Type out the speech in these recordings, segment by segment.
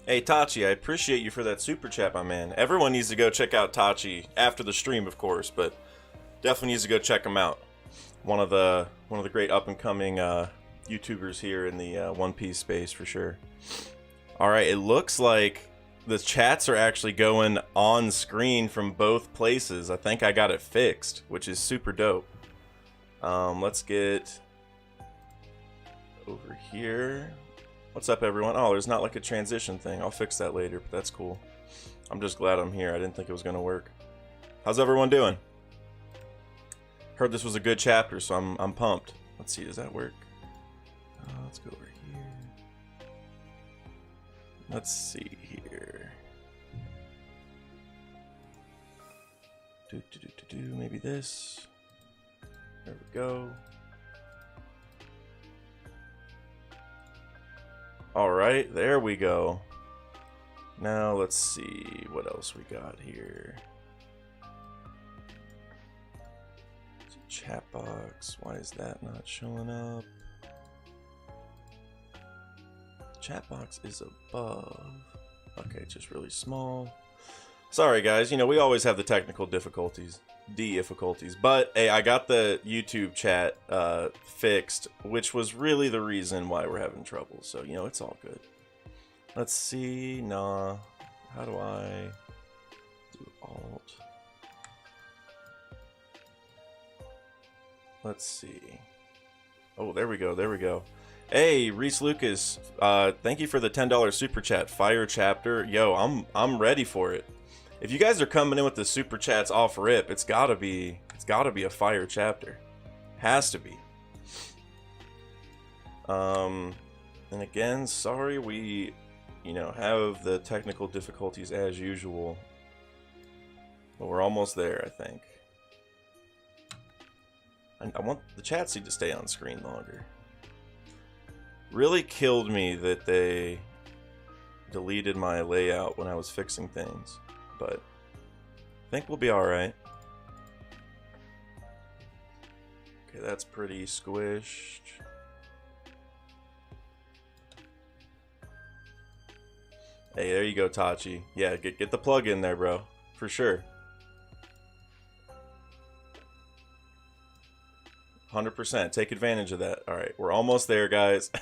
Hey Tachi, I appreciate you for that super chat, my man. Everyone needs to go check out Tachi after the stream, of course, but definitely needs to go check him out. One of the great up and coming YouTubers here in the One Piece space for sure. All right, it looks like the chats are actually going on screen from both places. I think I got it fixed, which is super dope. Let's get over here. What's up, everyone? Oh, there's not like a transition thing. I'll fix that later, but that's cool. I'm just glad I'm here. I didn't think it was gonna work. How's everyone doing? Heard this was a good chapter, so I'm pumped. Let's see, does that work? Let's go over here. Let's see here. Maybe this. There we go. All right, there we go. Now let's see what else we got here. Chat box, why is that not showing up? Chat box is above. Okay, it's just really small. Sorry guys, you know, we always have the technical difficulties. But hey, I got the YouTube chat fixed, which was really the reason why we're having trouble. So, you know, it's all good. Let's see. Nah. How do I do Alt? Let's see. Oh, there we go. There we go. Hey, Reese Lucas. Thank you for the $10 super chat. Fire chapter. Yo, I'm ready for it. If you guys are coming in with the super chats off rip, it's gotta be a fire chapter. Has to be. And again, sorry we, you know, have the technical difficulties as usual. But we're almost there, I think. I want the chat seed to stay on screen longer. Really killed me that they deleted my layout when I was fixing things. But I think we'll be alright. Okay, that's pretty squished. Hey, there you go, Tachi. Yeah, get the plug in there, bro. For sure. 100%. Take advantage of that. Alright, we're almost there, guys.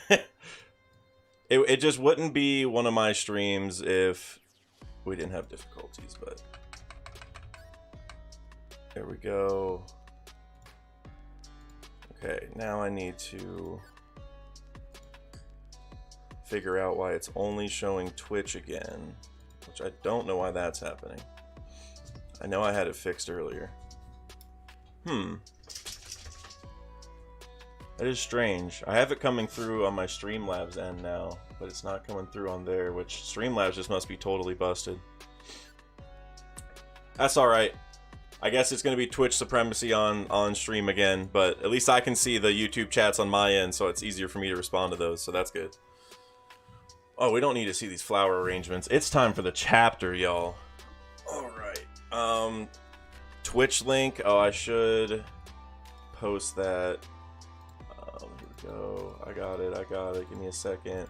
It just wouldn't be one of my streams if we didn't have difficulties, but there we go. Okay, now I need to figure out why it's only showing Twitch again, which I don't know why that's happening. I know I had it fixed earlier. That is strange. I have it coming through on my Streamlabs end now, but it's not coming through on there, which Streamlabs just must be totally busted. That's alright. I guess it's going to be Twitch supremacy on stream again, but at least I can see the YouTube chats on my end, so it's easier for me to respond to those, so that's good. Oh, we don't need to see these flower arrangements. It's time for the chapter, y'all. Alright. Twitch link. Oh, I should post that. Here we go. I got it. Give me a second.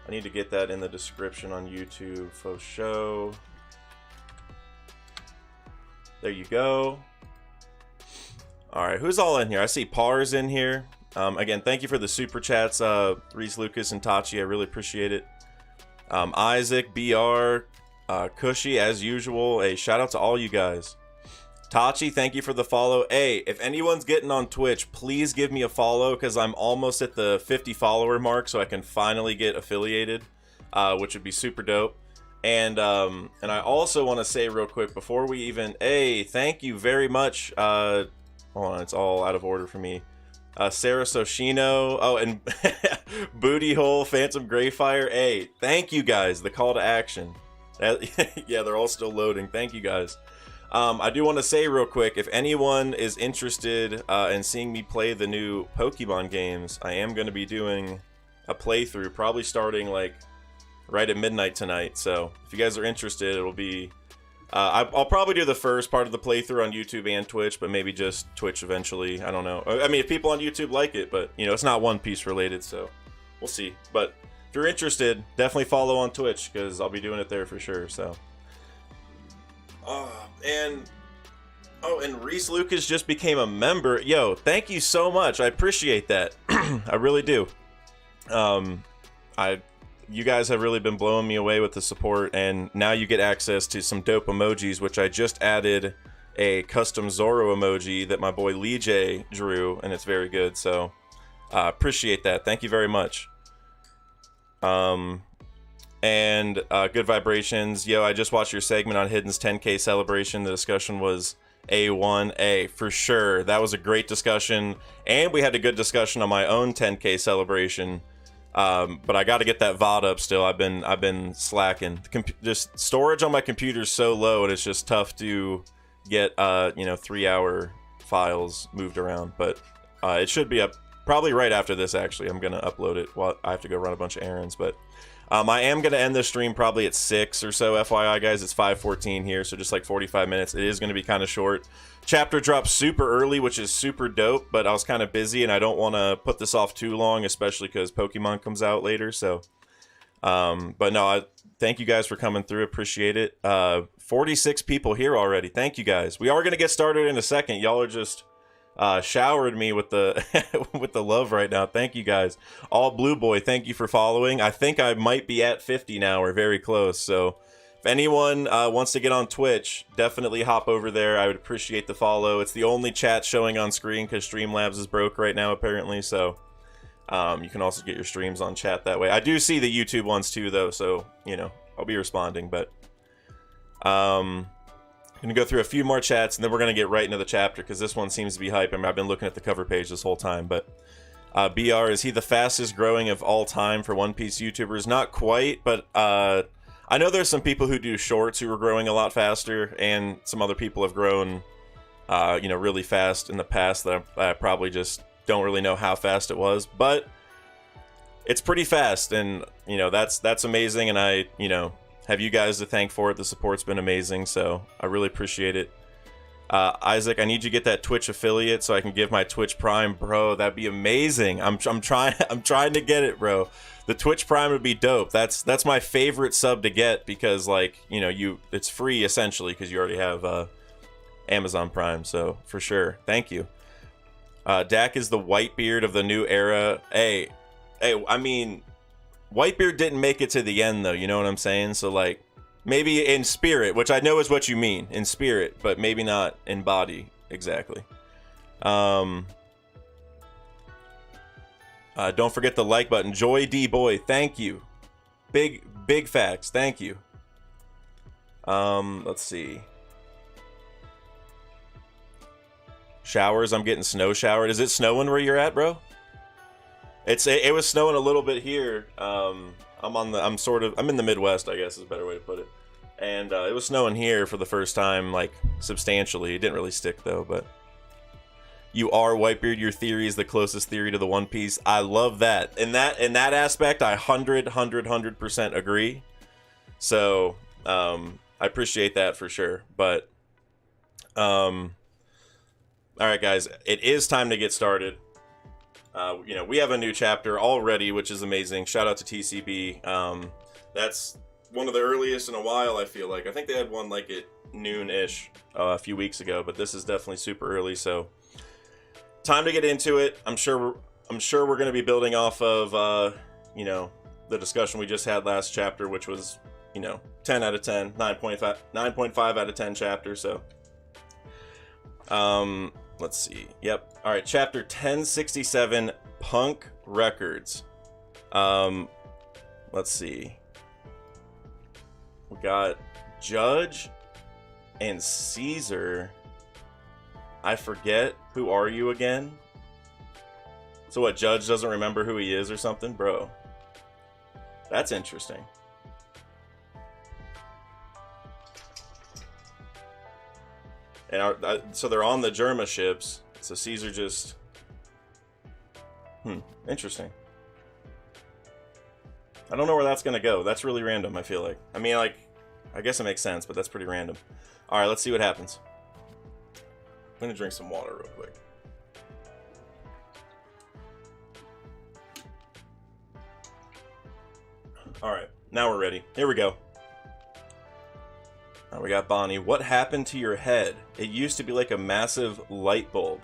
I need to get that in the description on YouTube. Faux show. There you go. Alright, who's all in here? I see Par's in here. Again, thank you for the super chats, Reese, Lucas, and Tachi. I really appreciate it. Isaac, BR, Cushy, as usual. A shout out to all you guys. Tachi, thank you for the follow. Hey, if anyone's getting on Twitch, please give me a follow because I'm almost at the 50 follower mark, so I can finally get affiliated, which would be super dope. And I also want to say real quick before we even, hey, thank you very much. Hold on, it's all out of order for me. Sarah Soshino, oh, and Booty Hole, Phantom Greyfire. Hey, thank you guys. The call to action. Yeah, they're all still loading. Thank you guys. I do want to say real quick, if anyone is interested in seeing me play the new Pokemon games, I am going to be doing a playthrough, probably starting like right at midnight tonight. So if you guys are interested, it'll be I'll probably do the first part of the playthrough on YouTube and Twitch, but maybe just Twitch eventually. I don't know. I mean, if people on YouTube like it, but you know, it's not One Piece related, so we'll see. But if you're interested, definitely follow on Twitch because I'll be doing it there for sure. So, and Reese Lucas just became a member. Yo, thank you so much. I appreciate that. I really do. You guys have really been blowing me away with the support, and now you get access to some dope emojis, which I just added a custom Zoro emoji that my boy Lee J drew, and it's very good. So, appreciate that. Thank you very much. And good vibrations. Yo, I just watched your segment on Hidden's 10K celebration. The discussion was A1A for sure. That was a great discussion, and we had a good discussion on my own 10K celebration. But I got to get that VOD up still. I've been slacking. Just storage on my computer is so low, and it's just tough to get 3-hour files moved around. But it should be up probably right after this. Actually, I'm gonna upload it while I have to go run a bunch of errands. But I am gonna end this stream probably at 6 or so. FYI, guys, it's 5:14 here, so just like 45 minutes. It is gonna be kind of short. Chapter drops super early, which is super dope, but I was kind of busy and I don't want to put this off too long, especially because Pokemon comes out later. So, but no, thank you guys for coming through. Appreciate it. 46 people here already. Thank you guys. We are going to get started in a second. Y'all are just showered me with the with the love right now. Thank you guys. All Blue Boy, thank you for following. I think I might be at 50 now or very close. So if anyone wants to get on Twitch, definitely hop over there. I would appreciate the follow. It's the only chat showing on screen because Streamlabs is broke right now, apparently. So you can also get your streams on chat that way. I do see the YouTube ones too, though. So, I'll be responding. But I'm going to go through a few more chats, and then we're going to get right into the chapter because this one seems to be hype. I mean, I've been looking at the cover page this whole time. But BR, is he the fastest growing of all time for One Piece YouTubers? Not quite, but I know there's some people who do shorts who are growing a lot faster, and some other people have grown, really fast in the past that I probably just don't really know how fast it was, but it's pretty fast, and that's amazing, and I have you guys to thank for it. The support's been amazing, so I really appreciate it. Isaac, I need you to get that Twitch affiliate so I can give my Twitch Prime, bro. That'd be amazing. I'm trying to get it, bro. The Twitch Prime would be dope. That's my favorite sub to get because it's free essentially because you already have Amazon Prime. So for sure, thank you. Dak is the Whitebeard of the new era. Hey, I mean, Whitebeard didn't make it to the end though. You know what I'm saying? So like, maybe in spirit, which I know is what you mean in spirit, but maybe not in body exactly. Don't forget the like button. Joy D Boy, thank you. Big facts, thank you. Let's see. Showers, I'm getting snow showered. Is it snowing where you're at, bro? It was snowing a little bit here. I'm in the Midwest, I guess is a better way to put it. And it was snowing here for the first time, like substantially. It didn't really stick though, but you are Whitebeard. Your theory is the closest theory to the One Piece. I love that. In that aspect, I 100% agree. So I appreciate that for sure. But all right, guys, it is time to get started. We have a new chapter already, which is amazing. Shout out to TCB. That's one of the earliest in a while, I feel like. I think they had one like at noon-ish a few weeks ago, but this is definitely super early, so time to get into it. I'm sure we're going to be building off of the discussion we just had last chapter, which was 10 out of 10, 9.5 out of 10 chapter. So let's see. Yep. All right, chapter 1067, Punk Records. Let's see. We got Judge and Caesar. I forget. Who are you again? So what, Judge doesn't remember who he is or something? Bro. That's interesting. And so they're on the Germa ships. So Caesar just... Interesting. I don't know where that's going to go. That's really random, I feel like. I mean, like, I guess it makes sense, but that's pretty random. Alright, let's see what happens. I'm going to drink some water real quick. Alright, now we're ready. Here we go. Now we got Bonnie. What happened to your head? It used to be like a massive light bulb.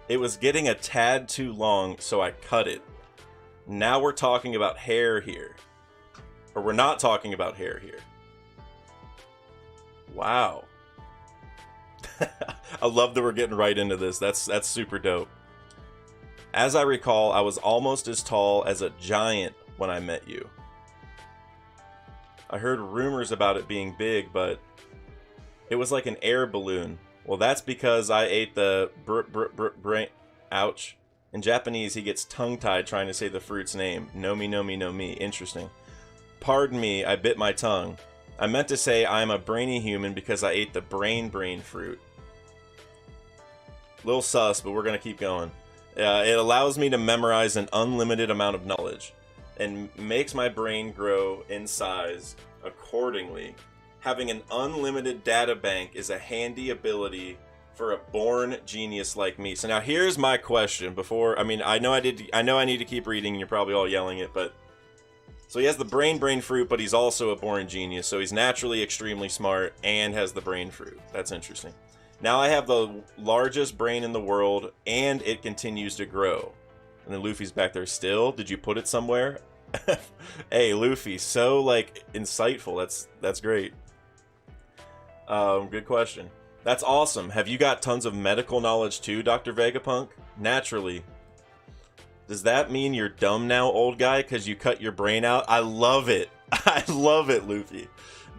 It was getting a tad too long, so I cut it. Now we're talking about hair here. Or we're not talking about hair here. Wow. I love that we're getting right into this. That's super dope. As I recall, I was almost as tall as a giant when I met you. I heard rumors about it being big, but it was like an air balloon. Well, that's because I ate the brain. Ouch. In Japanese, he gets tongue-tied trying to say the fruit's name. Nomi, nomi, no mi. Interesting. Pardon me, I bit my tongue. I meant to say I'm a brainy human because I ate the brain fruit. Little sus, but we're going to keep going. It allows me to memorize an unlimited amount of knowledge and makes my brain grow in size accordingly. Having an unlimited data bank is a handy ability for a born genius like me. So now here's my question before, I know I need to keep reading and you're probably all yelling it, but so he has the brain fruit, but he's also a born genius. So he's naturally extremely smart and has the brain fruit. That's interesting. Now I have the largest brain in the world and it continues to grow. And then Luffy's back there still. Did you put it somewhere? Hey, Luffy, so like insightful. That's great. Good question. That's awesome. Have you got tons of medical knowledge too, Dr. Vegapunk? Naturally. Does that mean you're dumb now, old guy, because you cut your brain out? I love it. I love it, Luffy.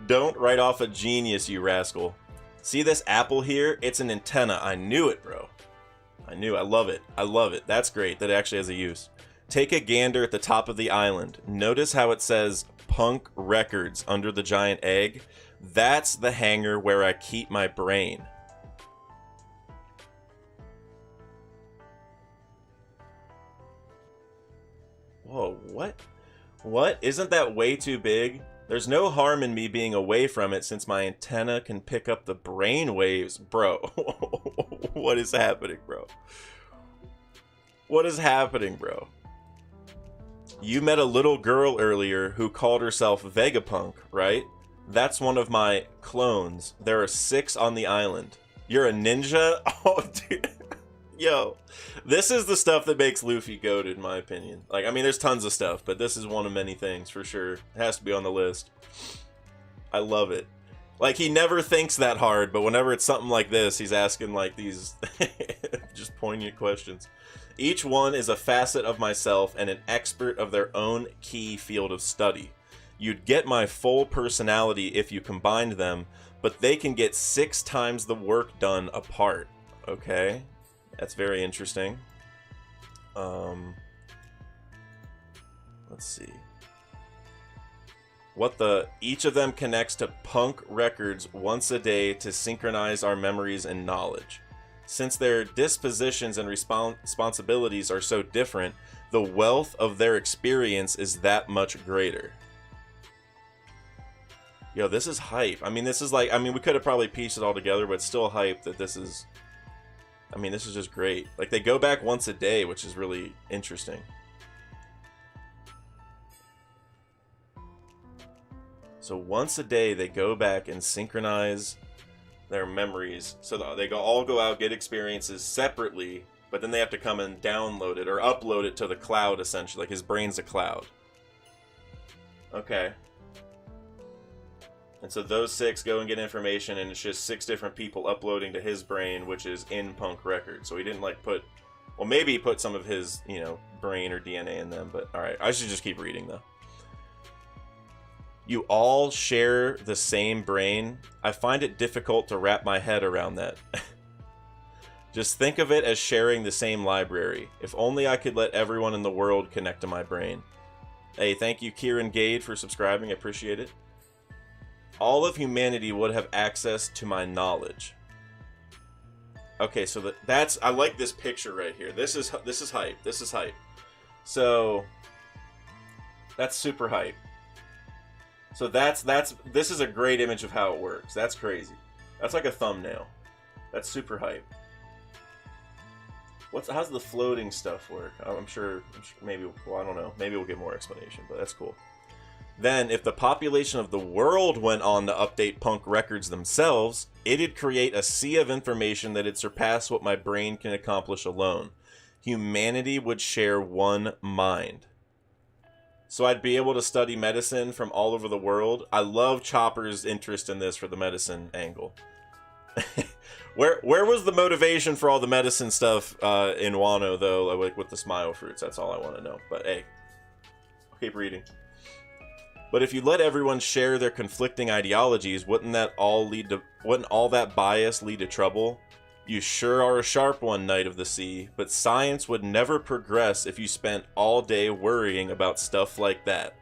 Don't write off a genius, you rascal. See this apple here? It's an antenna. I knew it, bro. I love it. I love it. That's great. That actually has a use. Take a gander at the top of the island. Notice how it says Punk Records under the giant egg? That's the hangar where I keep my brain. Whoa, what? What? Isn't that way too big? There's no harm in me being away from it since my antenna can pick up the brain waves. Bro, what is happening, bro? What is happening, bro? You met a little girl earlier who called herself Vegapunk, right? That's one of my clones. There are 6 on the island. You're a ninja? Oh, dude. Yo, this is the stuff that makes Luffy goated, in my opinion. Like, I mean, there's tons of stuff, but this is one of many things, for sure. It has to be on the list. I love it. Like, he never thinks that hard, but whenever it's something like this, he's asking, like, these just poignant questions. Each one is a facet of myself and an expert of their own key field of study. You'd get my full personality if you combined them, but they can get 6 times the work done apart. Okay? That's very interesting. Let's see. Each of them connects to Punk Records once a day to synchronize our memories and knowledge. Since their dispositions and responsibilities are so different, the wealth of their experience is that much greater. Yo, this is hype. I mean, this is like, I mean, we could have probably pieced it all together, but it's still hype that this is, I mean, this is just great. Like, they go back once a day, which is really interesting. So once a day, they go back and synchronize their memories. So they all go out, get experiences separately, but then they have to come and download it or upload it to the cloud, essentially. Like, his brain's a cloud. Okay. And so those 6 go and get information, and it's just 6 different people uploading to his brain, which is in Punk Records. So he didn't, like, put... Well, maybe he put some of his, you know, brain or DNA in them, but alright. I should just keep reading, though. You all share the same brain? I find it difficult to wrap my head around that. Just think of it as sharing the same library. If only I could let everyone in the world connect to my brain. Hey, thank you, Kieran Gade, for subscribing. I appreciate it. All of humanity would have access to my knowledge. Okay, so that's... I like this picture right here. This is hype. This is hype. So... That's super hype. So this is a great image of how it works. That's crazy. That's like a thumbnail. That's super hype. How's the floating stuff work? I'm sure maybe, well, I don't know. Maybe we'll get more explanation, but that's cool. Then, if the population of the world went on to update punk records themselves, it'd create a sea of information that'd surpass what my brain can accomplish alone. Humanity would share one mind. So I'd be able to study medicine from all over the world. I love Chopper's interest in this for the medicine angle. Where was the motivation for all the medicine stuff in Wano, though, like with the smile fruits? That's all I want to know. But hey, I'll keep reading. But if you let everyone share their conflicting ideologies, wouldn't all that bias lead to trouble? You sure are a sharp one, Knight of the Sea, but science would never progress if you spent all day worrying about stuff like that.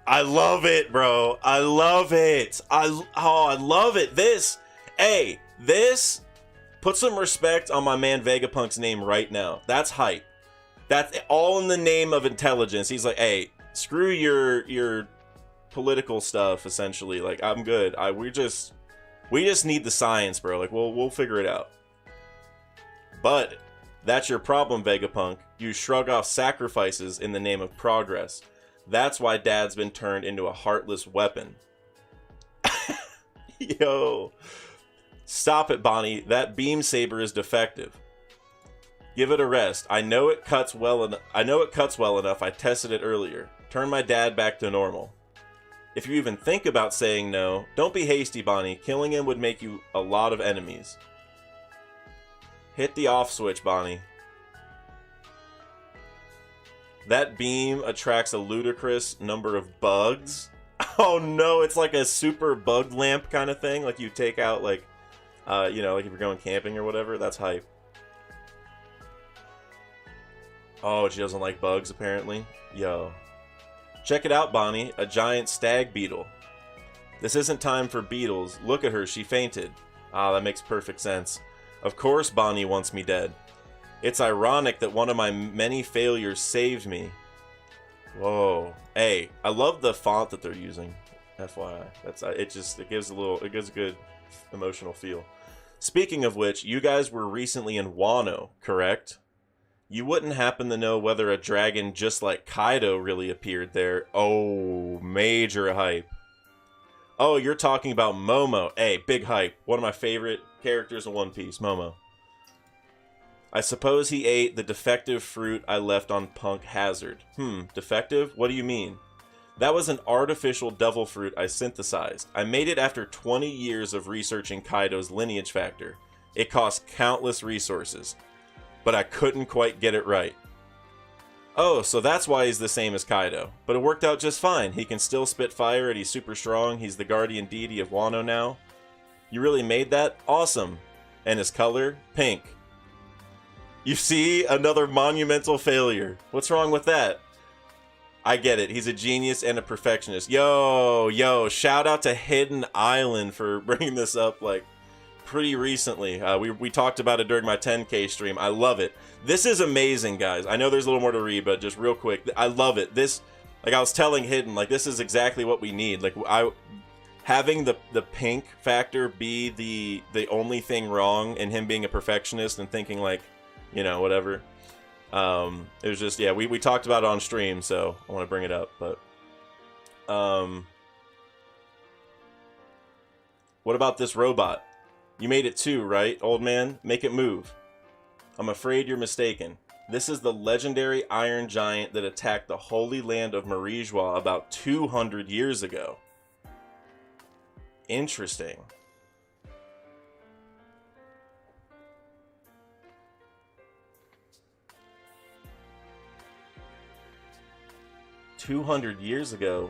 I love it, bro. I love it. I love it. This put some respect on my man Vegapunk's name right now. That's hype. That's all in the name of intelligence. He's like, hey, screw your political stuff, essentially. Like, I'm good. We just need the science, bro. Like, we'll figure it out. But that's your problem, Vegapunk. You shrug off sacrifices in the name of progress. That's why Dad's been turned into a heartless weapon. Yo. Stop it, Bonnie. That beam saber is defective. Give it a rest. I know it cuts well enough. I tested it earlier. Turn my dad back to normal. If you even think about saying no, don't be hasty, Bonnie. Killing him would make you a lot of enemies. Hit the off switch, Bonnie. That beam attracts a ludicrous number of bugs. Oh no, it's like a super bug lamp kind of thing. Like you take out like, like if you're going camping or whatever. That's hype. Oh, she doesn't like bugs apparently. Yo. Check it out, Bonnie. A giant stag beetle. This isn't time for beetles. Look at her, she fainted. Ah, that makes perfect sense. Of course Bonnie wants me dead. It's ironic that one of my many failures saved me. Whoa. Hey, I love the font that they're using. FYI. It gives a good emotional feel. Speaking of which, you guys were recently in Wano, correct? You wouldn't happen to know whether a dragon just like Kaido really appeared there. Oh, major hype. Oh, you're talking about Momo. Hey, big hype. One of my favorite characters in One Piece, Momo. I suppose he ate the defective fruit I left on Punk Hazard. Defective? What do you mean? That was an artificial devil fruit I synthesized. I made it after 20 years of researching Kaido's lineage factor. It cost countless resources, but I couldn't quite get it right. Oh, so that's why he's the same as Kaido. But it worked out just fine. He can still spit fire and he's super strong. He's the guardian deity of Wano now. You really made that? Awesome. And his color? Pink. You see? Another monumental failure. What's wrong with that? I get it. He's a genius and a perfectionist. Yo, shout out to Hidden Island for bringing this up, like, pretty recently. We talked about it during my 10K stream. I love it. This is amazing, guys. I know there's a little more to read, but just real quick, I love it. This, like I was telling Hidden, like, this is exactly what we need. Like, having the pink factor be the only thing wrong, and him being a perfectionist and thinking, like, whatever. It was just, yeah, we talked about it on stream, so I want to bring it up, but what about this robot? You made it too, right, old man? Make it move. I'm afraid you're mistaken. This is the legendary Iron Giant that attacked the Holy Land of Marijois about 200 years ago. Interesting. $200 ago?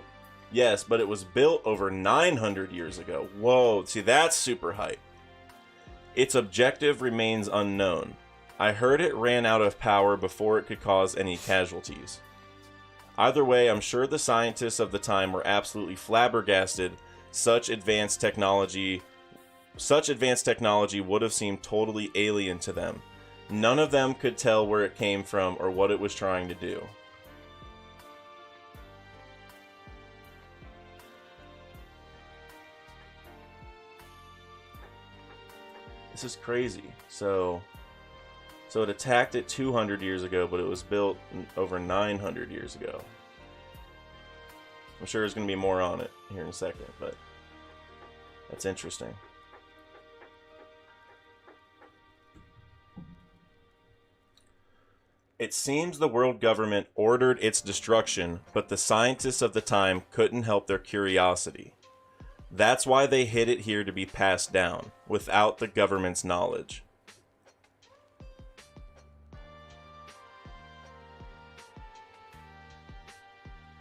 Yes, but it was built over 900 years ago. Whoa, see, that's super hype. Its objective remains unknown. I heard it ran out of power before it could cause any casualties. Either way, I'm sure the scientists of the time were absolutely flabbergasted. Such advanced technology would have seemed totally alien to them. None of them could tell where it came from or what it was trying to do. This is crazy. So it attacked it 200 years ago, but it was built over 900 years ago. I'm sure there's going to be more on it here in a second, but that's interesting. It seems the world government ordered its destruction, but the scientists of the time couldn't help their curiosity. That's why they hid it here to be passed down, without the government's knowledge.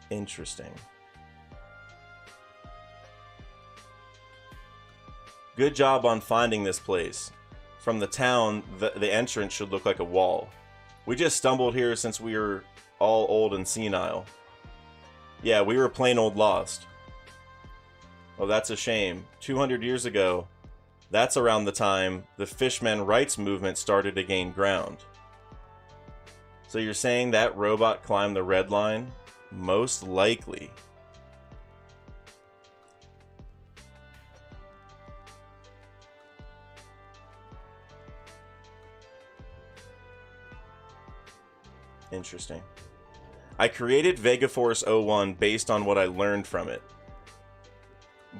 Interesting. Good job on finding this place. From the town, the entrance should look like a wall. We just stumbled here since we were all old and senile. Yeah, we were plain old lost. Oh, that's a shame. 200 years ago, that's around the time the Fishman rights movement started to gain ground. So you're saying that robot climbed the red line? Most likely. Interesting. I created Vegaforce 01 based on what I learned from it.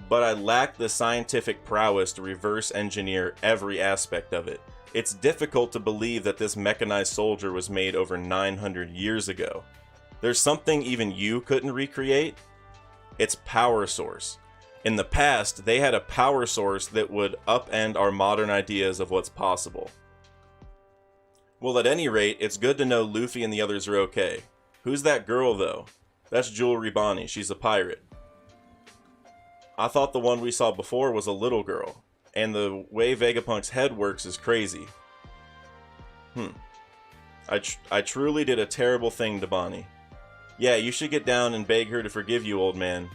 But I lack the scientific prowess to reverse engineer every aspect of it. It's difficult to believe that this mechanized soldier was made over 900 years ago. There's something even you couldn't recreate? Its power source. In the past, they had a power source that would upend our modern ideas of what's possible. Well, at any rate, it's good to know Luffy and the others are okay. Who's that girl, though? That's Jewelry Bonnie. She's a pirate. I thought the one we saw before was a little girl. And the way Vegapunk's head works is crazy. I truly did a terrible thing to Bonnie. Yeah, you should get down and beg her to forgive you, old man.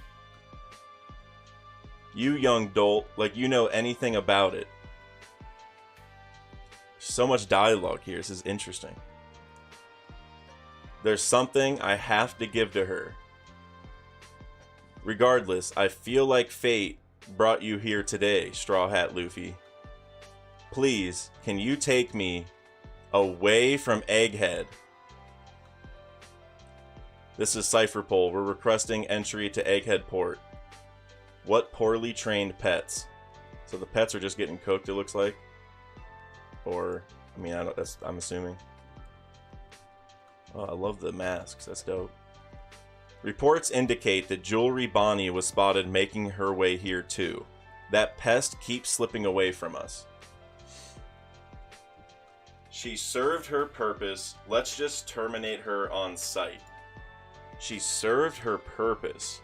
You young dolt, like you know anything about it. So much dialogue here. This is interesting. There's something I have to give to her. Regardless, I feel like fate brought you here today, Straw Hat Luffy. Please, can you take me away from Egghead? This is Cypherpole. We're requesting entry to Egghead Port. What poorly trained pets? So the pets are just getting cooked, it looks like. Or, I mean, I'm assuming. Oh, I love the masks. That's dope. Reports indicate that Jewelry Bonnie was spotted making her way here too. That pest keeps slipping away from us. She served her purpose. Let's just terminate her on sight. She served her purpose.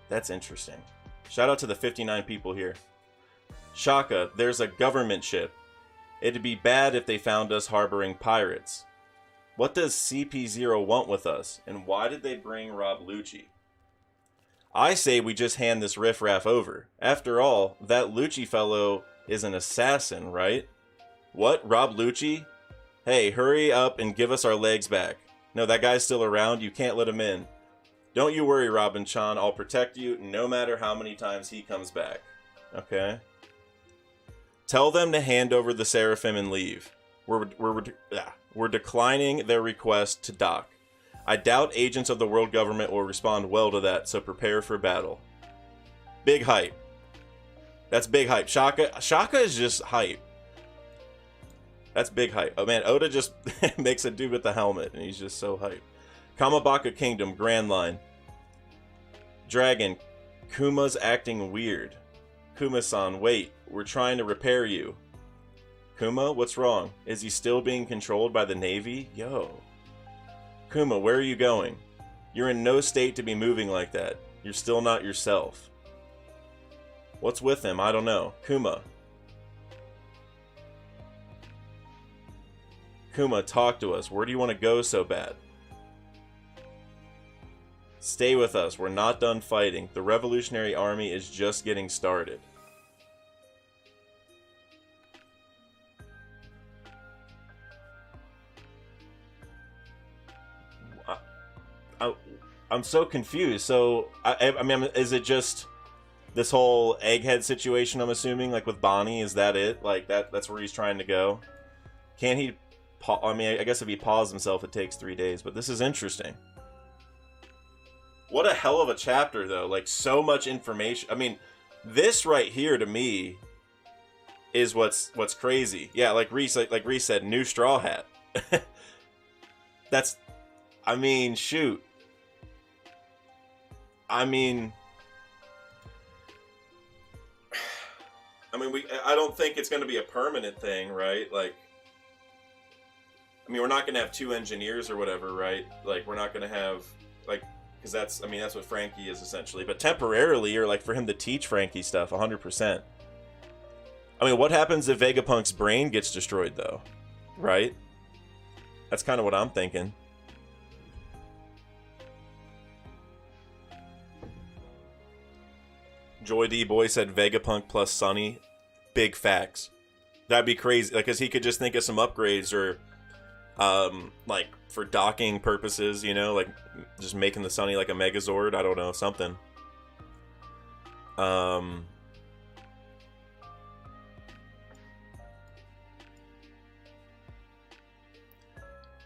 That's interesting. Shout out to the 59 people here. Shaka, there's a government ship. It'd be bad if they found us harboring pirates. What does CP0 want with us, and why did they bring Rob Lucci? I say we just hand this riffraff over. After all, that Lucci fellow is an assassin, right? What, Rob Lucci? Hey, hurry up and give us our legs back. No, that guy's still around. You can't let him in. Don't you worry, Robin-chan. I'll protect you no matter how many times he comes back. Okay? Tell them to hand over the Seraphim and leave. We're declining their request to dock. I doubt agents of the world government will respond well to that, so prepare for battle. Big hype. That's big hype. Shaka is just hype. That's big hype. Oh man, Oda just makes a dude with the helmet, and he's just so hype. Kamabaka Kingdom, Grand Line. Dragon, Kuma's acting weird. Kuma-san, wait, we're trying to repair you. Kuma, what's wrong? Is he still being controlled by the Navy? Yo. Kuma, where are you going? You're in no state to be moving like that. You're still not yourself. What's with him? I don't know. Kuma. Kuma, talk to us. Where do you want to go so bad? Stay with us. We're not done fighting. The Revolutionary Army is just getting started. I'm so confused. So, I mean, is it just this whole egghead situation, I'm assuming? Like, with Bonnie, is that it? Like, that's where he's trying to go? Can't he... I mean, I guess if he paused himself, it takes 3 days. But this is interesting. What a hell of a chapter, though. Like, so much information. I mean, this right here, to me, is what's crazy. Yeah, like Reese said, new Straw Hat. That's... I mean, shoot. I mean, I don't think it's going to be a permanent thing, right? Like, I mean, we're not going to have 2 engineers or whatever, right? Like, we're not going to have, like, because that's what Frankie is essentially. But temporarily, or like for him to teach Frankie stuff, 100%. I mean, what happens if Vegapunk's brain gets destroyed, though? Right? That's kind of what I'm thinking. Joy D Boy said Vegapunk plus Sunny. Big facts. That'd be crazy. Like, cause he could just think of some upgrades, or like for docking purposes, you know, like just making the Sunny like a Megazord. I don't know, something.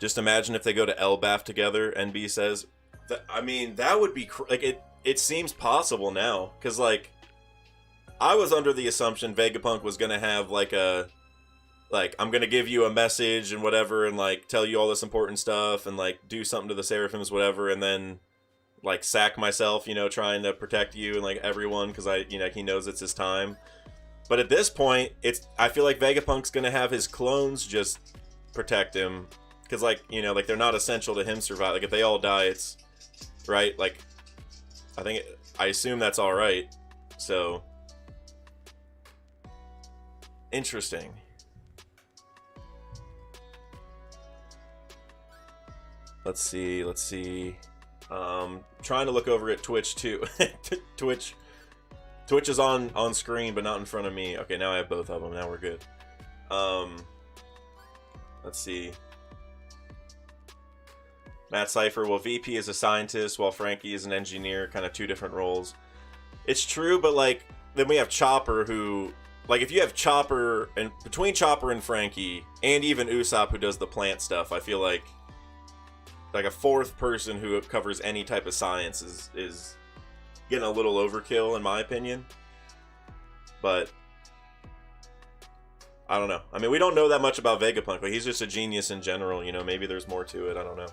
Just imagine if they go to Elbaf together. NB says, I mean, that would be like it. It seems possible now, because, like, I was under the assumption Vegapunk was going to have, like, I'm going to give you a message and whatever, and, like, tell you all this important stuff, and, like, do something to the Seraphims, whatever, and then, like, sack myself, you know, trying to protect you and, like, everyone, because he knows it's his time. But at this point, I feel like Vegapunk's going to have his clones just protect him, because, like, you know, like, they're not essential to him survive. Like, if they all die, it's, right, like, I assume that's all right. So interesting. Let's see. Trying to look over at Twitch too. Twitch is on screen, but not in front of me. Okay, now I have both of them. Now we're good. Let's see. Matt Cypher, well, VP is a scientist while Frankie is an engineer, kind of 2 different roles. It's true, but, like, then we have Chopper, who, like, if you have Chopper, and between Chopper and Frankie, and even Usopp, who does the plant stuff, I feel like a 4th person who covers any type of science is getting a little overkill, in my opinion. But I don't know. I mean, we don't know that much about Vegapunk. Like, he's just a genius in general, you know. Maybe there's more to it. I don't know.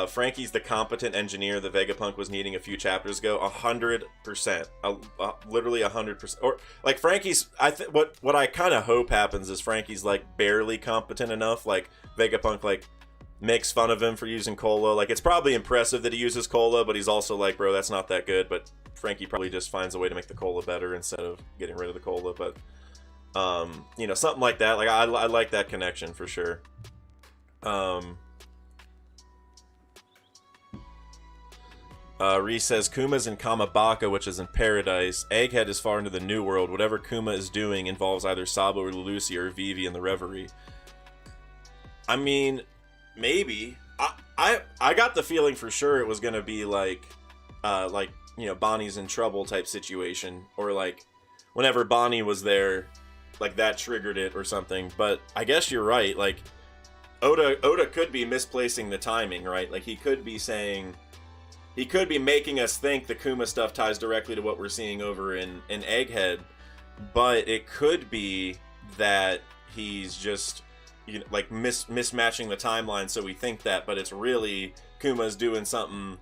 Frankie's the competent engineer that Vegapunk was needing a few chapters ago. 100%, literally 100%. Or like Frankie's, what I kind of hope happens is Frankie's like barely competent enough. Like Vegapunk like makes fun of him for using cola. Like it's probably impressive that he uses cola, but he's also like, bro, that's not that good. But Frankie probably just finds a way to make the cola better instead of getting rid of the cola. But you know, something like that. Like I like that connection for sure. Reese says Kuma's in Kamabaka, which is in Paradise. Egghead is far into the New World. Whatever Kuma is doing involves either Sabo or Lelouch or Vivi in the Reverie. I mean, maybe. I got the feeling for sure it was gonna be like you know, Bonnie's in trouble type situation, or like whenever Bonnie was there, like that triggered it or something. But I guess you're right. Like Oda could be misplacing the timing, right? Like he could be saying. He could be making us think the Kuma stuff ties directly to what we're seeing over in Egghead, but it could be that he's just, you know, like mismatching the timeline, so we think that, but it's really Kuma's doing something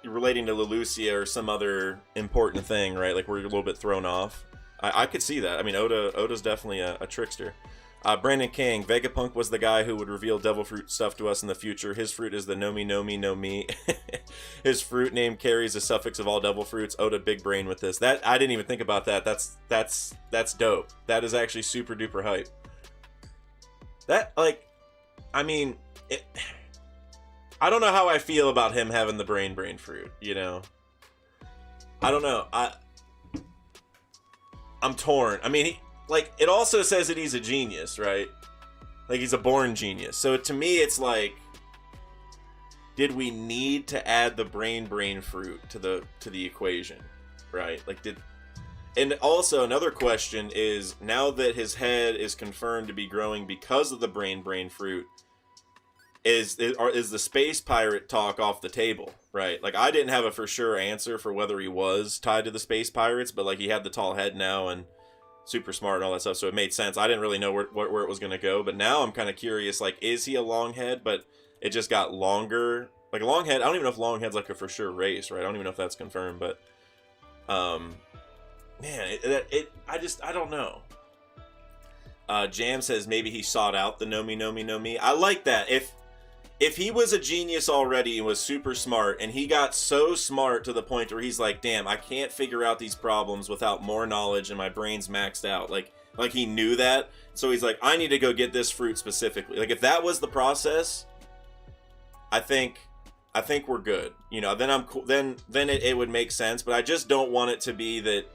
relating to Lelouch or some other important thing, right? Like we're a little bit thrown off. I could see that. I mean, Oda's definitely a trickster. Brandon King, Vegapunk was the guy who would reveal devil fruit stuff to us in the future. His fruit is the Nomi Nomi No Mi. His fruit name carries a suffix of all devil fruits. Oda big brain with this. That I didn't even think about that. That's dope. That is actually super duper hype. That, like, I mean, I don't know how I feel about him having the brain fruit, you know? I don't know. I'm torn. I mean, like, it also says that he's a genius, right? Like, he's a born genius. So to me, it's like, did we need to add the brain fruit to the equation, right? Like, and also another question is, now that his head is confirmed to be growing because of the brain fruit, is the space pirate talk off the table, right? Like, I didn't have a for sure answer for whether he was tied to the space pirates, but like he had the tall head now and super smart and all that stuff, so it made sense. I didn't really know where it was going to go, but now I'm kind of curious, like, is he a long head, but it just got longer? Like, a long head, I don't even know if long head's like a for sure race, right? I don't even know if that's confirmed, but man, I don't know. Jam says maybe he sought out the Nomi Nomi Nomi. I like that. If he was a genius already and was super smart, and he got so smart to the point where he's like, damn, I can't figure out these problems without more knowledge and my brain's maxed out. Like he knew that. So he's like, I need to go get this fruit specifically. Like, if that was the process, I think we're good. You know, then I'm cool. Then it would make sense, but I just don't want it to be that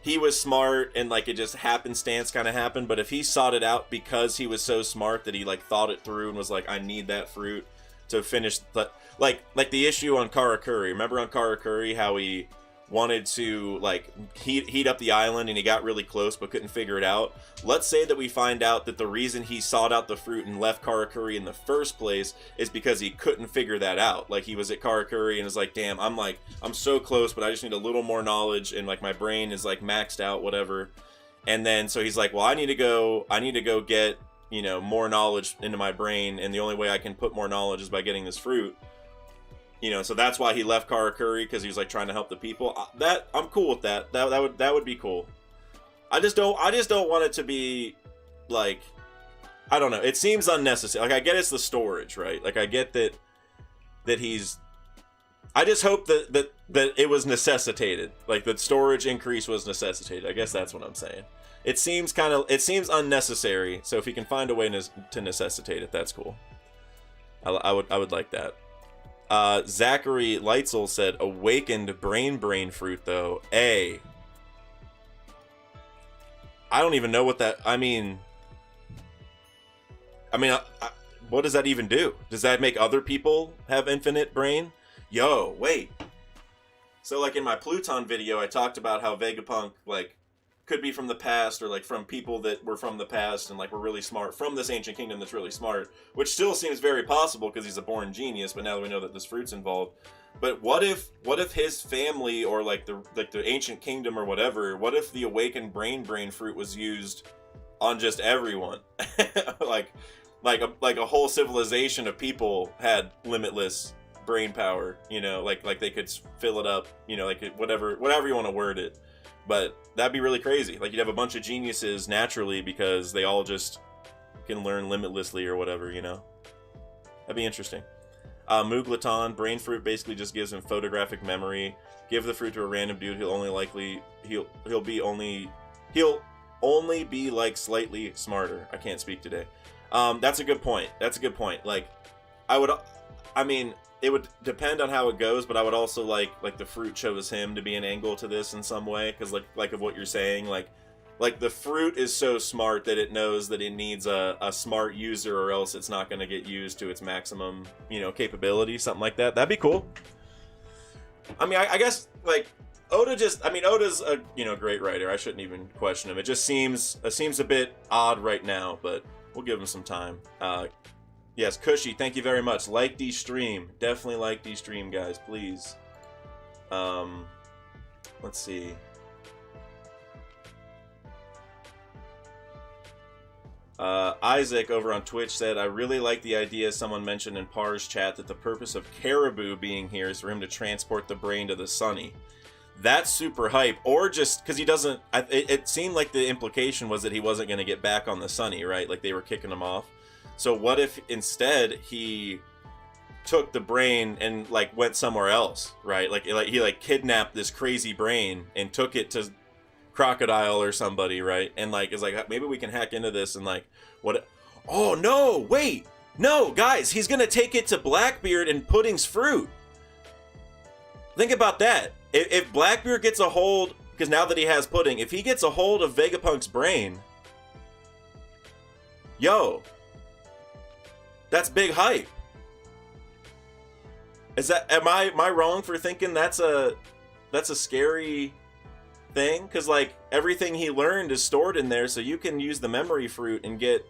he was smart and like it just happenstance kind of happened. But if he sought it out because he was so smart that he like thought it through and was like, I need that fruit to finish the, like the issue on Karakuri. Remember on Karakuri how he wanted to like heat up the island and he got really close but couldn't figure it out? Let's say that we find out that the reason he sought out the fruit and left Karakuri in the first place is because he couldn't figure that out. Like, he was at Karakuri and was like, damn, I'm so close, but I just need a little more knowledge and like my brain is like maxed out, whatever. And then so he's like, well, I need to go get, you know, more knowledge into my brain, and the only way I can put more knowledge is by getting this fruit. You know, so that's why he left Karakuri, because he was like trying to help the people. That I'm cool with that. That would be cool. I just don't want it to be like, I don't know. It seems unnecessary. Like, I get it's the storage, right? Like, I get that he's. I just hope that it was necessitated. Like, the storage increase was necessitated. I guess that's what I'm saying. It seems unnecessary. So if he can find a way to necessitate it, that's cool. I would like that. Zachary Leitzel said, awakened brain fruit, though. I don't even know what that... I mean, what does that even do? Does that make other people have infinite brain? Yo, wait. So, like, in my Pluton video, I talked about how Vegapunk, like, could be from the past, or like from people that were from the past and like were really smart from this ancient kingdom that's really smart, which still seems very possible because he's a born genius. But now that we know that this fruit's involved, but what if his family, or like the ancient kingdom or whatever, what if the awakened brain fruit was used on just everyone? like a whole civilization of people had limitless brain power, you know, like they could fill it up, you know, like whatever you want to word it. But that'd be really crazy. Like, you'd have a bunch of geniuses naturally because they all just can learn limitlessly or whatever, you know? That'd be interesting. Muglaton, brain fruit basically just gives him photographic memory. Give the fruit to a random dude, he'll only be like slightly smarter. I can't speak today. That's a good point. Like, it would depend on how it goes, but I would also like the fruit chose him to be an angle to this in some way, because like of what you're saying, like the fruit is so smart that it knows that it needs a smart user, or else it's not going to get used to its maximum, you know, capability, something like that. That'd be cool. I mean, I guess like Oda's a, you know, great writer. I shouldn't even question him. It just seems a bit odd right now, but we'll give him some time. Yes, Cushy, thank you very much. Like the stream. Definitely like the stream, guys, please. Let's see. Isaac over on Twitch said, I really like the idea someone mentioned in Par's chat that the purpose of Caribou being here is for him to transport the brain to the Sunny. That's super hype. Or just because he doesn't... It seemed like the implication was that he wasn't going to get back on the Sunny, right? Like they were kicking him off. So what if instead he took the brain and like went somewhere else, right? Like he like kidnapped this crazy brain and took it to Crocodile or somebody, right? And like is like, maybe we can hack into this and like what? Oh no! Wait, no, guys, he's gonna take it to Blackbeard and Pudding's fruit. Think about that. If Blackbeard gets a hold, because now that he has Pudding, if he gets a hold of Vegapunk's brain, yo. That's big hype. Am I wrong for thinking that's a scary thing? Because like everything he learned is stored in there, so you can use the memory fruit and get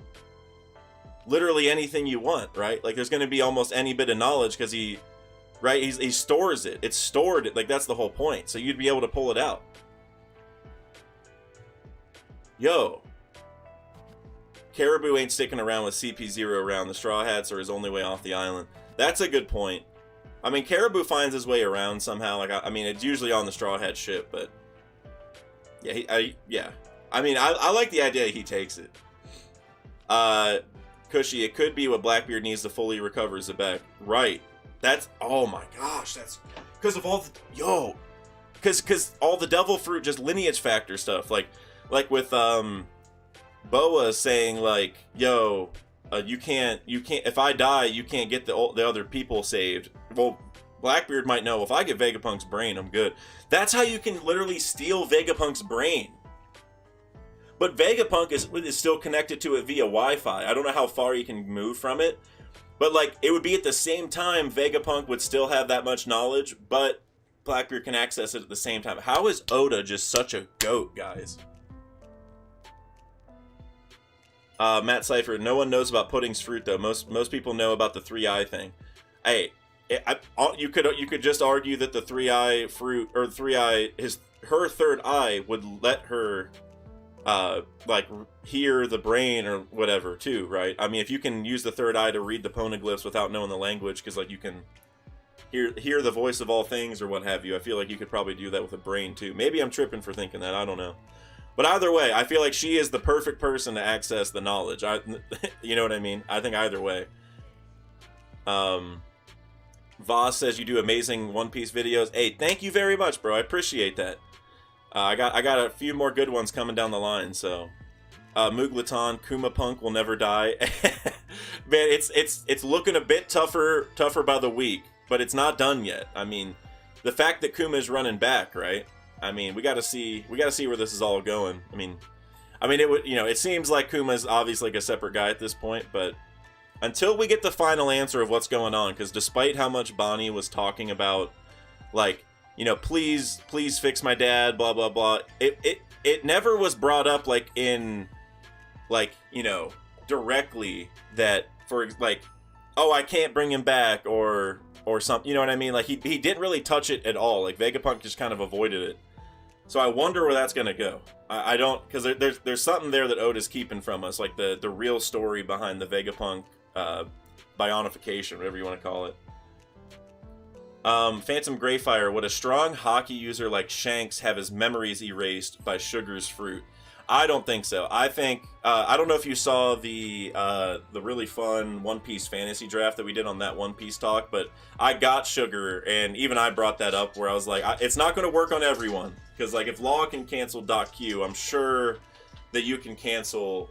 literally anything you want, right? Like, there's going to be almost any bit of knowledge because he stores it. It's stored. Like, that's the whole point. So you'd be able to pull it out. Yo. Caribou ain't sticking around with CP0 around. The Straw Hats are his only way off the island. That's a good point. I mean, Caribou finds his way around somehow. Like, I mean, it's usually on the Straw Hat ship, but yeah, I mean, I like the idea he takes it. Cushy, it could be what Blackbeard needs to fully recover Zebek. Right. That's, oh my gosh, that's because of all the, because all the devil fruit, just lineage factor stuff, like with Boa saying like, yo, you can't, if I die, you can't get the other people saved. Well, Blackbeard might know, if I get Vegapunk's brain, I'm good. That's how you can literally steal Vegapunk's brain. But Vegapunk is still connected to it via Wi-Fi. I don't know how far you can move from it. But, like, it would be at the same time Vegapunk would still have that much knowledge, but Blackbeard can access it at the same time. How is Oda just such a goat, guys? Matt Cypher, no one knows about Pudding's fruit, though. Most people know about the 3-eye thing. Hey, you could just argue that the 3-eye fruit, or 3-eye, her third eye would let her... like hear the brain or whatever too, right? I mean, if you can use the third eye to read the poneglyphs without knowing the language, because like you can hear the voice of all things or what have you, I feel like you could probably do that with a brain too. Maybe I'm tripping for thinking that, I don't know. But either way, I feel like she is the perfect person to access the knowledge. You know what I mean? I think either way. Voss says you do amazing One Piece videos. Hey, thank you very much, bro. I appreciate that. I got a few more good ones coming down the line, so. Muglaton, Kumapunk will never die. Man, it's looking a bit tougher by the week, but it's not done yet. I mean, the fact that Kuma is running back, right? I mean, we gotta see where this is all going. I mean, it would, it seems like Kuma's obviously like a separate guy at this point, but until we get the final answer of what's going on, because despite how much Bonnie was talking about, like, please fix my dad, blah blah blah, it never was brought up like in, like, directly that, for like, oh, I can't bring him back or something, you know what I mean? Like, he didn't really touch it at all. Like, Vegapunk just kind of avoided it. So I wonder where that's gonna go. I don't, because there's something there that Oda's keeping from us, like the real story behind the Vegapunk bionification, whatever you want to call it. Phantom Greyfire, would a strong hockey user like Shanks have his memories erased by Sugar's fruit? I don't think so. I think, I don't know if you saw the really fun One Piece fantasy draft that we did on that One Piece talk, but I got Sugar, and even I brought that up where I was like, it's not going to work on everyone, because like if Law can cancel .q, I'm sure that you can cancel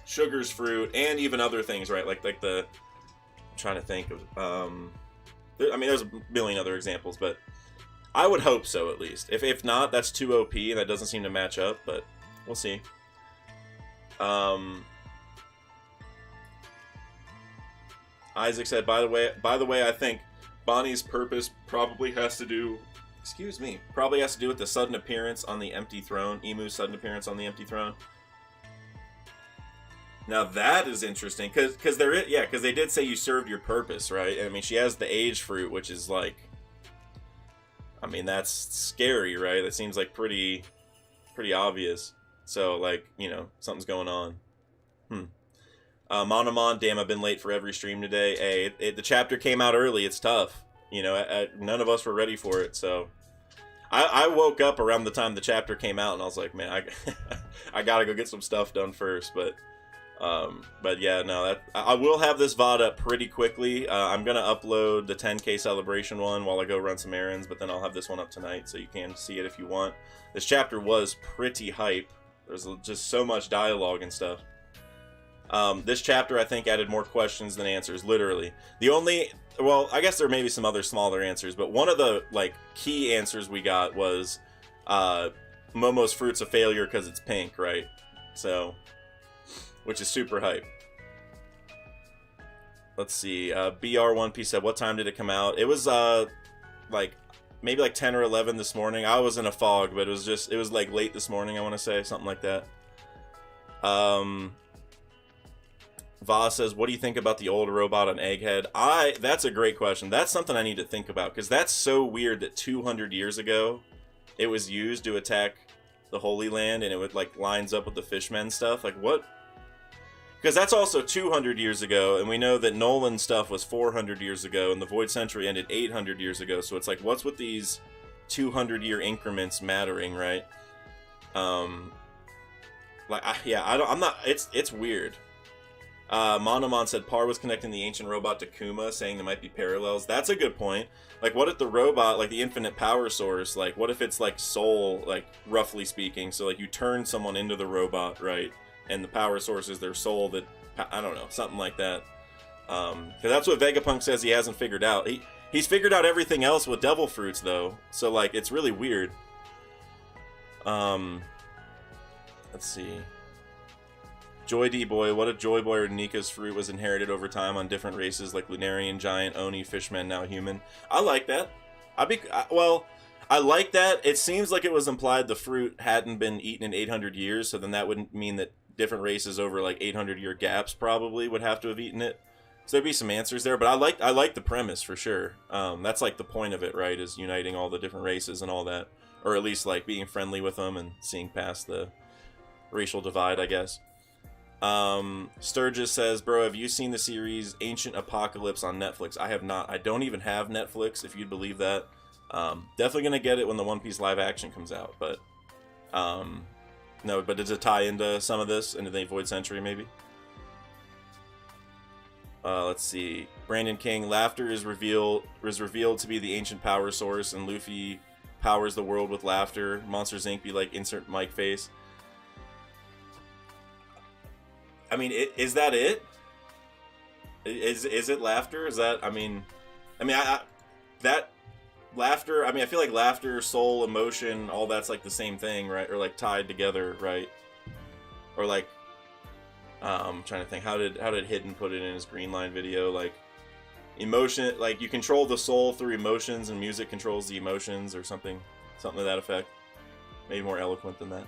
Sugar's fruit and even other things, right? Like the, I'm trying to think of, I mean, there's a million other examples, but I would hope so, at least. If not, that's too OP, and that doesn't seem to match up, but we'll see. Isaac said, by the way, I think Bonnie's purpose probably has to do, with the sudden appearance on the empty throne, Emu's sudden appearance on the empty throne. Now that is interesting, because they did say you served your purpose, right? I mean, she has the age fruit, which is like, I mean, that's scary, right? That seems like pretty obvious. So, like, something's going on. Monomon, damn, I've been late for every stream today. Hey, the chapter came out early. It's tough. None of us were ready for it, so. I woke up around the time the chapter came out, and I was like, man, I gotta go get some stuff done first, but yeah, no, I will have this VOD up pretty quickly. I'm gonna upload the 10K celebration one while I go run some errands, but then I'll have this one up tonight, so you can see it if you want. This chapter was pretty hype. There's just so much dialogue and stuff. This chapter, I think, added more questions than answers, literally. Well, I guess there may be some other smaller answers, but one of the, like, key answers we got was, Momo's fruit's a failure because it's pink, right? So, which is super hype. Let's see, BR1P said, what time did it come out? It was, maybe like 10 or 11 this morning. I was in a fog, but it was like late this morning, I want to say, something like that. Voss says, what do you think about the old robot on Egghead? That's a great question. That's something I need to think about, because that's so weird that 200 years ago it was used to attack the Holy Land, and it would like lines up with the Fishmen stuff. Like what? Because that's also 200 years ago, and we know that Nolan stuff was 400 years ago, and the Void Century ended 800 years ago. So it's like, what's with these 200-year increments mattering, right? I'm not. It's weird. Monomon said Par was connecting the ancient robot to Kuma, saying there might be parallels. That's a good point. Like, what if the robot, like the infinite power source, like, what if it's like Soul, like, roughly speaking? So, like, you turn someone into the robot, right? And the power source is their soul that, I don't know, something like that. Because that's what Vegapunk says he hasn't figured out. He's figured out everything else with devil fruits, though. So, like, it's really weird. Let's see. Joy D Boy, what if Joy Boy or Nika's fruit was inherited over time on different races like Lunarian, Giant, Oni, Fishman, now human? I like that. I like that. It seems like it was implied the fruit hadn't been eaten in 800 years, so then that would mean that different races over like 800-year gaps probably would have to have eaten it. So there'd be some answers there, but I like the premise for sure. That's like the point of it, right? Is uniting all the different races and all that, or at least like being friendly with them and seeing past the racial divide, I guess. Sturgis says, bro, have you seen the series Ancient Apocalypse on Netflix? I have not. I don't even have Netflix, if you'd believe that. Definitely gonna get it when the One Piece live action comes out, but no, but does it tie into some of this, into the Void Century maybe? Let's see. Brandon King, laughter is revealed to be the ancient power source, and Luffy powers the world with laughter. Monsters Inc. be like insert mic face. I mean, is that it? Is it laughter? Is that, that laughter, I feel like laughter, soul, emotion, all that's like the same thing, right? Or like tied together, right? Or like, I'm trying to think, how did Hidden put it in his Green Line video? Like, emotion, like you control the soul through emotions and music controls the emotions, or something to that effect. Maybe more eloquent than that.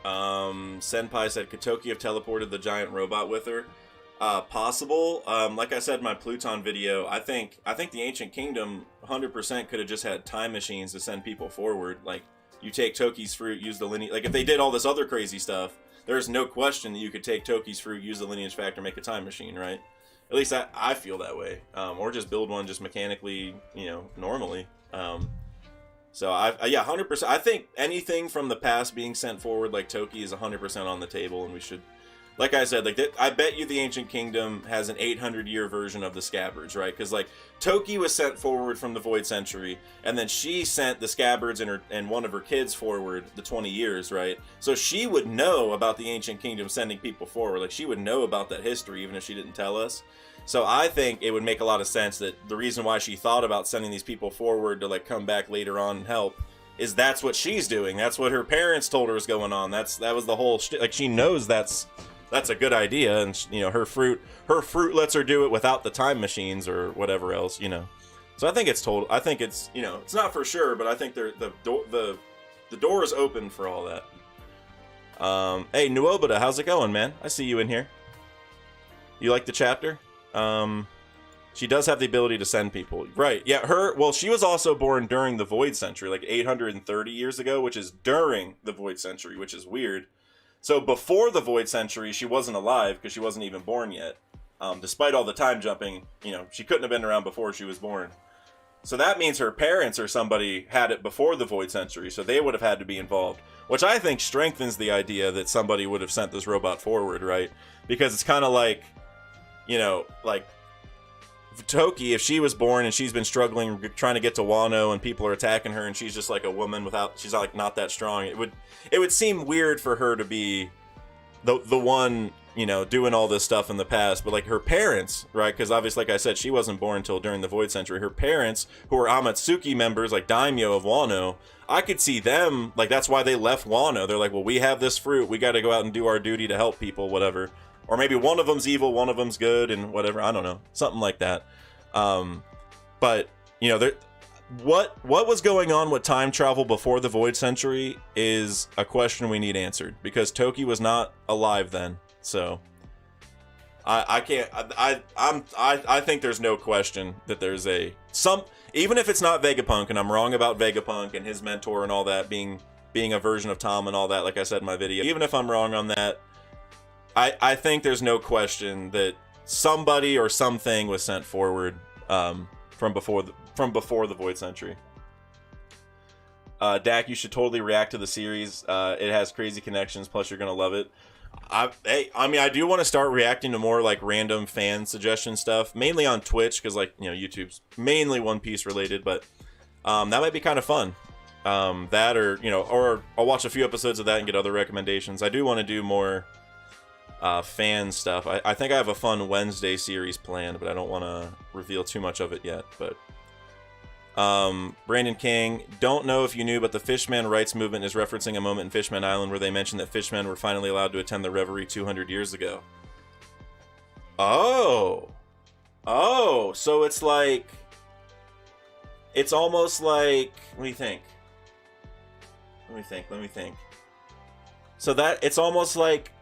Senpai said, could Toki have teleported the giant robot with her? Possible. Like I said in my Pluton video, I think the Ancient Kingdom 100% could have just had time machines to send people forward. Like, you take Toki's fruit, use the lineage. Like, if they did all this other crazy stuff, there's no question that you could take Toki's fruit, use the lineage factor, make a time machine, right? At least I feel that way. Or just build one just mechanically, normally. So, 100%. I think anything from the past being sent forward, like Toki, is 100% on the table, and we should, like I said, like I bet you the Ancient Kingdom has an 800-year version of the Scabbards, right? Because like Toki was sent forward from the Void Century, and then she sent the Scabbards and one of her kids forward the 20 years, right? So she would know about the Ancient Kingdom sending people forward. Like, she would know about that history, even if she didn't tell us. So I think it would make a lot of sense that the reason why she thought about sending these people forward to like come back later on and help is that's what she's doing. That's what her parents told her was going on. That was the whole like, she knows that's a good idea, and her fruit lets her do it without the time machines or whatever else, So I think it's total. I think it's it's not for sure, but I think the door is open for all that. Hey Nuobada, how's it going, man? I see you in here. You like the chapter? She does have the ability to send people. Right, yeah, she was also born during the Void Century, like 830 years ago, which is during the Void Century, which is weird. So before the Void Century, she wasn't alive, because she wasn't even born yet. Despite all the time jumping, she couldn't have been around before she was born. So that means her parents or somebody had it before the Void Century, so they would have had to be involved. Which I think strengthens the idea that somebody would have sent this robot forward, right? Because it's kind of like, like Toki, if she was born and she's been struggling trying to get to Wano and people are attacking her and she's just like a woman she's like not that strong, it would seem weird for her to be the one, doing all this stuff in the past. But like her parents, right? Because obviously, like I said, she wasn't born until during the Void Century. Her parents, who were Amatsuki members, like daimyo of Wano, I could see them, like, that's why they left Wano. They're like, well, we have this fruit, we got to go out and do our duty to help people, whatever. Or maybe one of them's evil, one of them's good, and whatever. I don't know. Something like that. But, what was going on with time travel before the Void Century is a question we need answered, because Toki was not alive then. So I can't. I think there's no question that there's even if it's not Vegapunk, and I'm wrong about Vegapunk and his mentor and all that being a version of Tom and all that, like I said in my video, even if I'm wrong on that, I think there's no question that somebody or something was sent forward from before the Void Century. Dak, you should totally react to the series. It has crazy connections, plus you're gonna love it. I do want to start reacting to more like random fan suggestion stuff, mainly on Twitch, because like, you know, YouTube's mainly One Piece related, but that might be kind of fun. That, or, you know, or I'll watch a few episodes of that and get other recommendations. I do want to do more fan stuff. I think I have a fun Wednesday series planned, but I don't want to reveal too much of it yet. But Brandon King, don't know if you knew, but the Fishman rights movement is referencing a moment in Fishman Island where they mentioned that fishmen were finally allowed to attend the Reverie 200 years ago. Oh, so it's like, it's almost like, let me think. So that it's almost like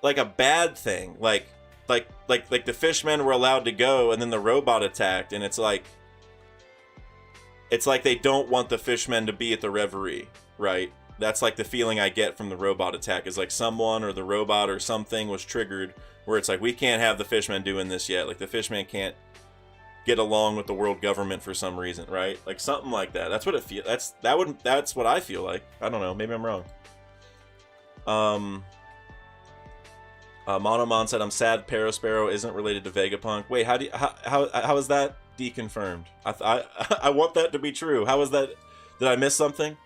a bad thing, like the fishmen were allowed to go and then the robot attacked, and it's like they don't want the fishmen to be at the Reverie, right? That's like the feeling I get from the robot attack, is like someone or the robot or something was triggered where it's like, we can't have the fishmen doing this yet. Like the fishmen can't get along with the world government for some reason, right? Like something like that. That's what it feels. That's what I feel like. I don't know. Maybe I'm wrong. Monomon said, "I'm sad Parasparrow isn't related to Vegapunk." Wait, how is that deconfirmed? I want that to be true. How is that? Did I miss something?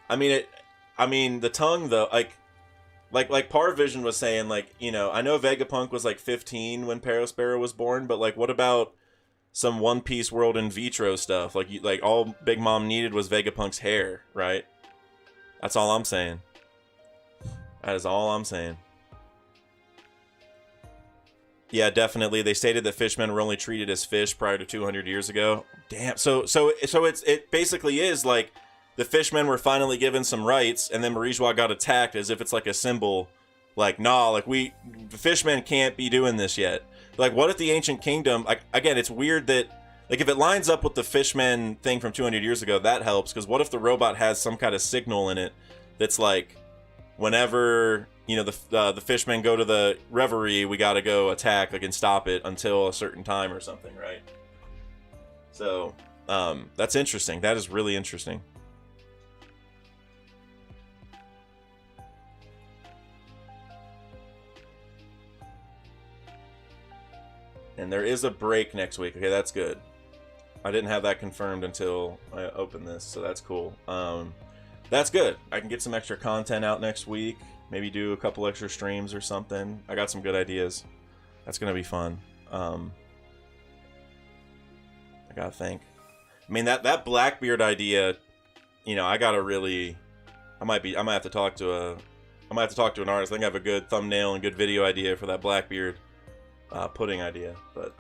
I mean the tongue though, like Parvision was saying, like, you know, I know Vegapunk was like 15 when Parasparrow was born, but like, what about some One Piece world in vitro stuff? Like all Big Mom needed was Vegapunk's hair, right? That's all I'm saying. That is all I'm saying. Yeah, definitely. They stated that fishmen were only treated as fish prior to 200 years ago. Damn. So it basically is like the fishmen were finally given some rights, and then Marijois got attacked as if it's like a symbol. Like, nah, like the fishmen can't be doing this yet. Like, what if the ancient kingdom, like, again, it's weird that, like, if it lines up with the fishmen thing from 200 years ago, that helps, because what if the robot has some kind of signal in it that's like, whenever, you know, the fishmen go to the Reverie, we gotta go attack, like, and stop it until a certain time or something, right? So, that's interesting. That is really interesting. And there is a break next week. Okay, that's good. I didn't have that confirmed until I opened this, so that's cool. That's good. I can get some extra content out next week. Maybe do a couple extra streams or something. I got some good ideas. That's gonna be fun. I gotta think. I mean, that Blackbeard idea, you know, I might have to talk to an artist. I think I have a good thumbnail and good video idea for that Blackbeard pudding idea. But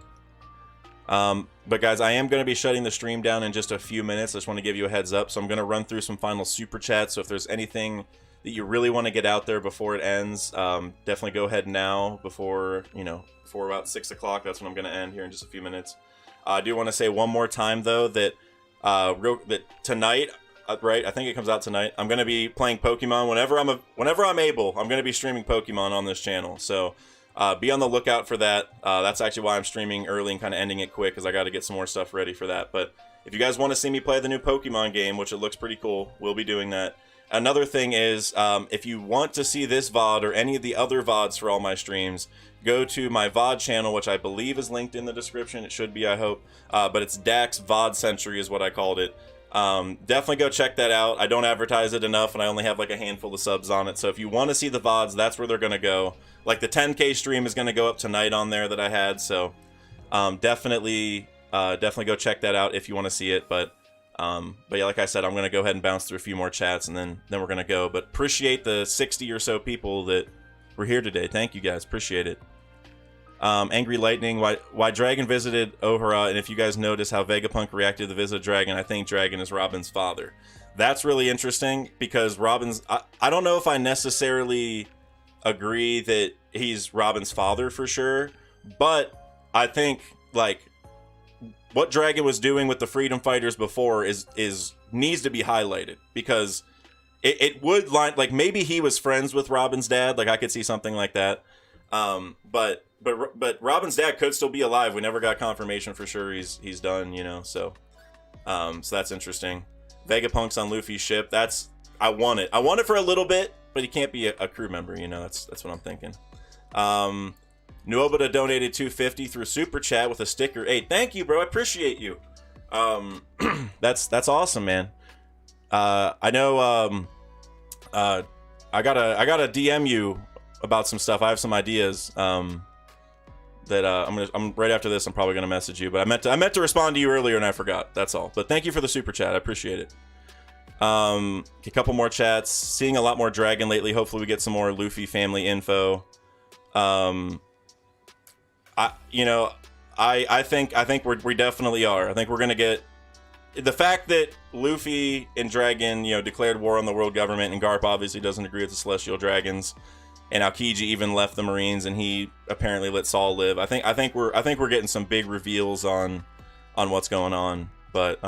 guys, I am going to be shutting the stream down in just a few minutes. I just want to give you a heads up. So I'm going to run through some final super chats. So if there's anything that you really want to get out there before it ends, definitely go ahead now before about 6 o'clock. That's when I'm going to end here in just a few minutes. I do want to say one more time though that tonight, right? I think it comes out tonight. I'm going to be playing Pokemon whenever I'm able. I'm going to be streaming Pokemon on this channel. So be on the lookout for that. That's actually why I'm streaming early and kind of ending it quick, because I got to get some more stuff ready for that. But if you guys want to see me play the new Pokemon game, which it looks pretty cool, we'll be doing that. Another thing is, if you want to see this VOD or any of the other VODs for all my streams, go to my VOD channel, which I believe is linked in the description. It should be, I hope. But it's Dax VOD Century is what I called it. Definitely go check that out. I don't advertise it enough, and I only have like a handful of subs on it. So if you want to see the VODs, that's where they're going to go. Like the 10K stream is going to go up tonight on there that I had. So definitely go check that out if you want to see it. But yeah, like I said, I'm going to go ahead and bounce through a few more chats, and then we're going to go. But appreciate the 60 or so people that were here today. Thank you guys. Appreciate it. Angry Lightning, why Dragon visited Ohara, and if you guys notice how Vegapunk reacted to the visit of Dragon, I think Dragon is Robin's father. That's really interesting because I don't know if I necessarily agree that he's Robin's father for sure, but I think like what Dragon was doing with the Freedom Fighters before is needs to be highlighted because it would line like maybe he was friends with Robin's dad, like I could see something like that. But Robin's dad could still be alive. We never got confirmation for sure he's done, you know. So that's interesting. Vegapunk's on Luffy's ship. I want it. I want it for a little bit, but he can't be a crew member, you know. That's what I'm thinking. Nuobata donated $250 through Super Chat with a sticker. Hey, thank you, bro. I appreciate you. That's awesome, man. I know I gotta DM you about some stuff. I have some ideas that I'm right after this. I'm probably gonna message you, but I meant to respond to you earlier and I forgot. That's all. But thank you for the super chat. I appreciate it. A couple more chats. Seeing a lot more Dragon lately. Hopefully we get some more Luffy family info. I think we definitely are. I think we're gonna get the fact that Luffy and Dragon, you know, declared war on the world government, and Garp obviously doesn't agree with the Celestial Dragons, and Aokiji even left the Marines, and he apparently let Saul live. I think we're getting some big reveals on what's going on, but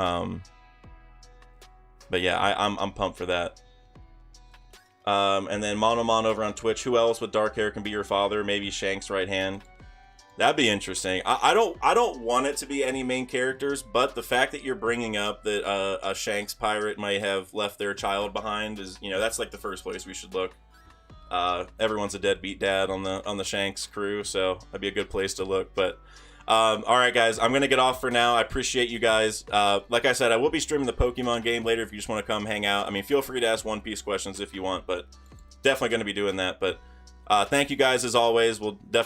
yeah, I'm pumped for that. And then Monomon over on Twitch. Who else with dark hair can be your father? Maybe Shank's right hand. That'd be interesting. I don't want it to be any main characters, but the fact that you're bringing up that a Shanks pirate might have left their child behind is, you know, that's like the first place we should look. Everyone's a deadbeat dad on the Shanks crew, so that'd be a good place to look. But all right, guys, I'm gonna get off for now. I appreciate you guys. Like I said, I will be streaming the Pokemon game later if you just want to come hang out. I mean, feel free to ask One Piece questions if you want, but definitely going to be doing that. But thank you guys as always. We'll definitely